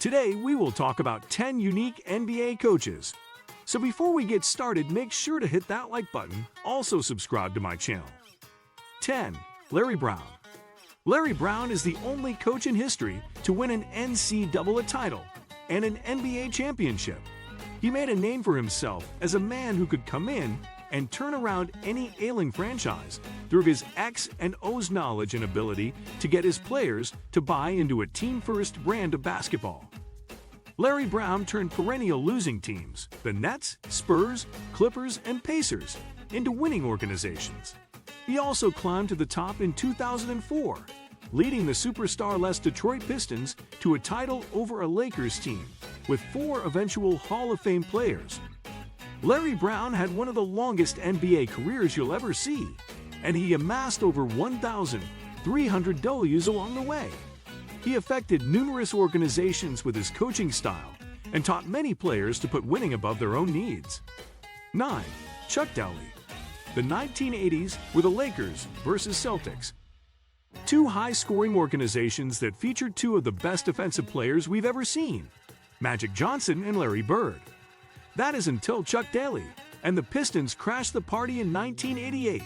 Today, we will talk about 10 unique NBA coaches. So before we get started, make sure to hit that like button. Also subscribe to my channel. 10. Larry Brown. Larry Brown is the only coach in history to win an NCAA title and an NBA championship. He made a name for himself as a man who could come in and turn around any ailing franchise through his X and O's knowledge and ability to get his players to buy into a team-first brand of basketball. Larry Brown turned perennial losing teams, the Nets, Spurs, Clippers, and Pacers, into winning organizations. He also climbed to the top in 2004, leading the superstar-less Detroit Pistons to a title over a Lakers team with 4 eventual Hall of Fame players. Larry Brown had one of the longest NBA careers you'll ever see, and he amassed over 1,300 Ws along the way. He affected numerous organizations with his coaching style and taught many players to put winning above their own needs. 9. Chuck Daly. The 1980s were the Lakers versus Celtics. 2 high-scoring organizations that featured 2 of the best defensive players we've ever seen, Magic Johnson and Larry Bird. That is until Chuck Daly and the Pistons crashed the party in 1988,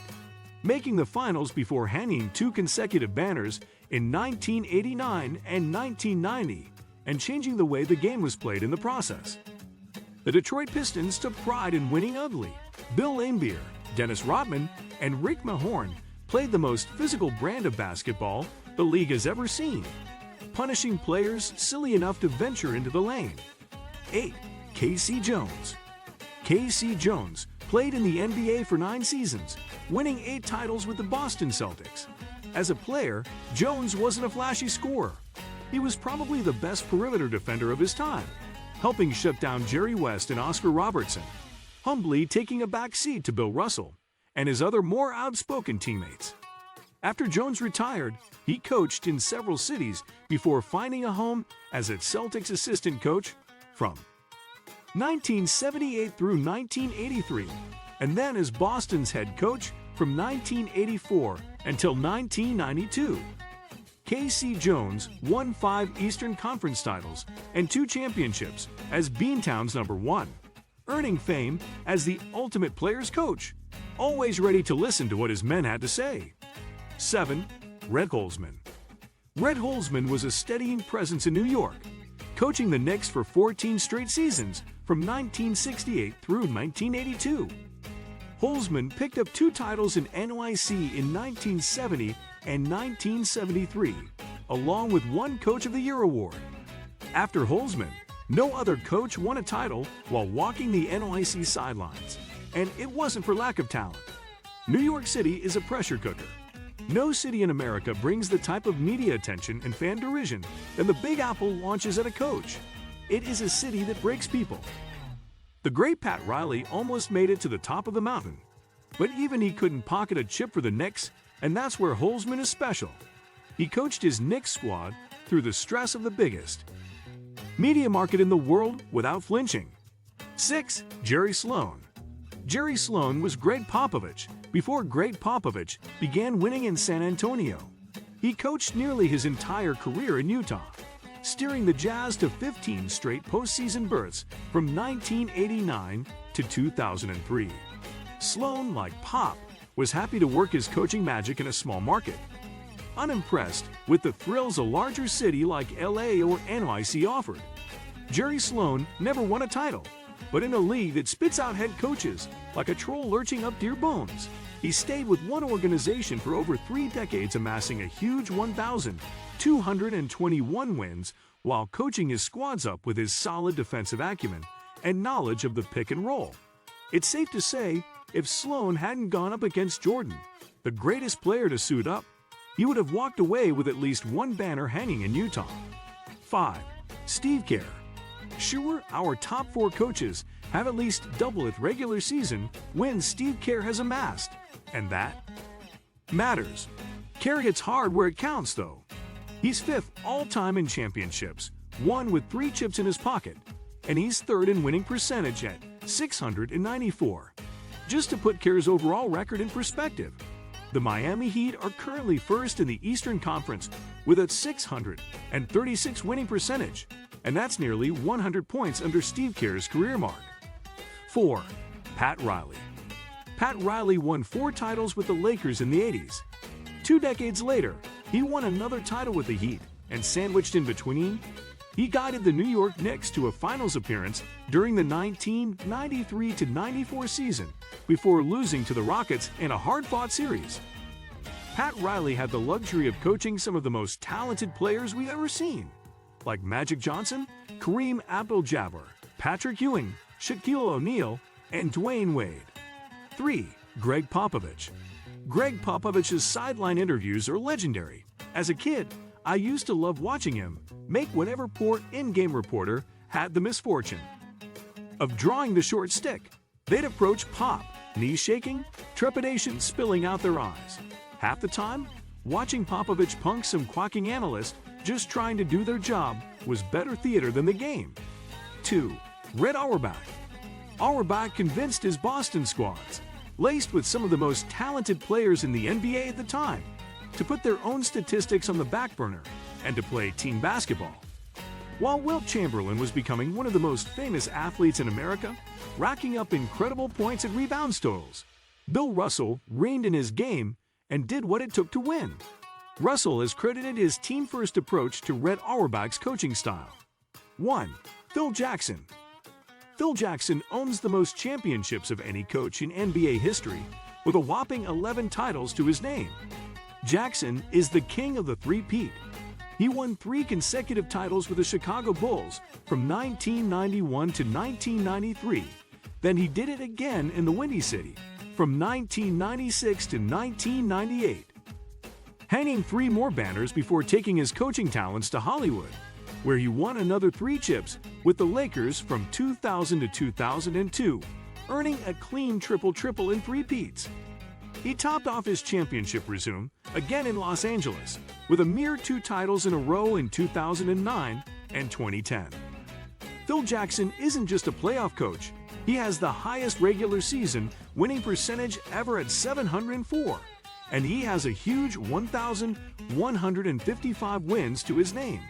making the finals before hanging 2 consecutive banners in 1989 and 1990 and changing the way the game was played in the process. The Detroit Pistons took pride in winning ugly. Bill Laimbeer, Dennis Rodman, and Rick Mahorn played the most physical brand of basketball the league has ever seen, punishing players silly enough to venture into the lane. 8. K.C. Jones. K.C. Jones played in the NBA for 9 seasons, winning 8 titles with the Boston Celtics. As a player, Jones wasn't a flashy scorer. He was probably the best perimeter defender of his time, helping shut down Jerry West and Oscar Robertson, humbly taking a back seat to Bill Russell and his other more outspoken teammates. After Jones retired, he coached in several cities before finding a home as a Celtics assistant coach from 1978 through 1983, and then as Boston's head coach from 1984 until 1992. K.C. Jones won 5 Eastern Conference titles and 2 championships as Beantown's #1, earning fame as the ultimate player's coach, always ready to listen to what his men had to say. 7. Red Holzman. Red Holzman was a steadying presence in New York, coaching the Knicks for 14 straight seasons from 1968 through 1982. Holzman picked up 2 titles in NYC in 1970 and 1973, along with 1 Coach of the Year award. After Holzman, no other coach won a title while walking the NYC sidelines, and it wasn't for lack of talent. New York City is a pressure cooker. No city in America brings the type of media attention and fan derision than the Big Apple launches at a coach. It is a city that breaks people. The great Pat Riley almost made it to the top of the mountain, but even he couldn't pocket a chip for the Knicks, and that's where Holzman is special. He coached his Knicks squad through the stress of the biggest media market in the world without flinching. 6. Jerry Sloan. Jerry Sloan was Greg Popovich before Greg Popovich began winning in San Antonio. He coached nearly his entire career in Utah, steering the Jazz to 15 straight postseason berths from 1989 to 2003. Sloan, like Pop, was happy to work his coaching magic in a small market, unimpressed with the thrills a larger city like LA or NYC offered. Jerry Sloan never won a title, but in a league that spits out head coaches like a troll lurching up deer bones, he stayed with one organization for over 3 decades, amassing a huge 1,221 wins while coaching his squads up with his solid defensive acumen and knowledge of the pick and roll. It's safe to say, if Sloan hadn't gone up against Jordan, the greatest player to suit up, he would have walked away with at least 1 banner hanging in Utah. 5. Steve Kerr. Sure, our top 4 coaches have at least double its regular season wins Steve Kerr has amassed, and that matters. Kerr hits hard where it counts, though. He's 5th all-time in championships, 1 with 3 chips in his pocket, and he's 3rd in winning percentage at .694. Just to put Kerr's overall record in perspective, the Miami Heat are currently 1st in the Eastern Conference with a .636 winning percentage, and that's nearly 100 points under Steve Kerr's career mark. 4. Pat Riley. Pat Riley won 4 titles with the Lakers in the 80s. 2 decades later, he won another title with the Heat, and sandwiched in between, he guided the New York Knicks to a finals appearance during the 1993-94 season before losing to the Rockets in a hard-fought series. Pat Riley had the luxury of coaching some of the most talented players we've ever seen, like Magic Johnson, Kareem Abdul-Jabbar, Patrick Ewing, Shaquille O'Neal, and Dwayne Wade. 3. Greg Popovich. Greg Popovich's sideline interviews are legendary. As a kid, I used to love watching him make whatever poor in-game reporter had the misfortune of drawing the short stick. They'd approach Pop, knees shaking, trepidation spilling out their eyes. Half the time, watching Popovich punk some quacking analyst just trying to do their job was better theater than the game. 2. Red Auerbach. Auerbach convinced his Boston squads, laced with some of the most talented players in the NBA at the time, to put their own statistics on the back burner and to play team basketball. While Wilt Chamberlain was becoming one of the most famous athletes in America, racking up incredible points and rebound totals, Bill Russell reined in his game and did what it took to win. Russell has credited his team-first approach to Red Auerbach's coaching style. 1. Phil Jackson. Phil Jackson owns the most championships of any coach in NBA history, with a whopping 11 titles to his name. Jackson is the king of the three-peat. He won 3 consecutive titles with the Chicago Bulls from 1991 to 1993. Then he did it again in the Windy City from 1996 to 1998, hanging 3 more banners before taking his coaching talents to Hollywood, where he won another 3 chips with the Lakers from 2000 to 2002, earning a clean triple-triple in three-peats. He topped off his championship resume again in Los Angeles with a mere 2 titles in a row in 2009 and 2010. Phil Jackson isn't just a playoff coach, he has the highest regular season winning percentage ever at 704, and he has a huge 1,155 wins to his name.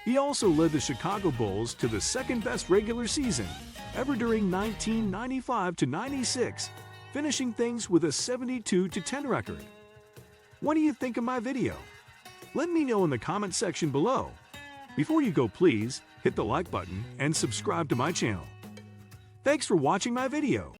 He also led the Chicago Bulls to the second-best regular season ever during 1995 to 96, finishing things with a 72-10 record. What do you think of my video? Let me know in the comment section below. Before you go, please hit the like button and subscribe to my channel. Thanks for watching my video.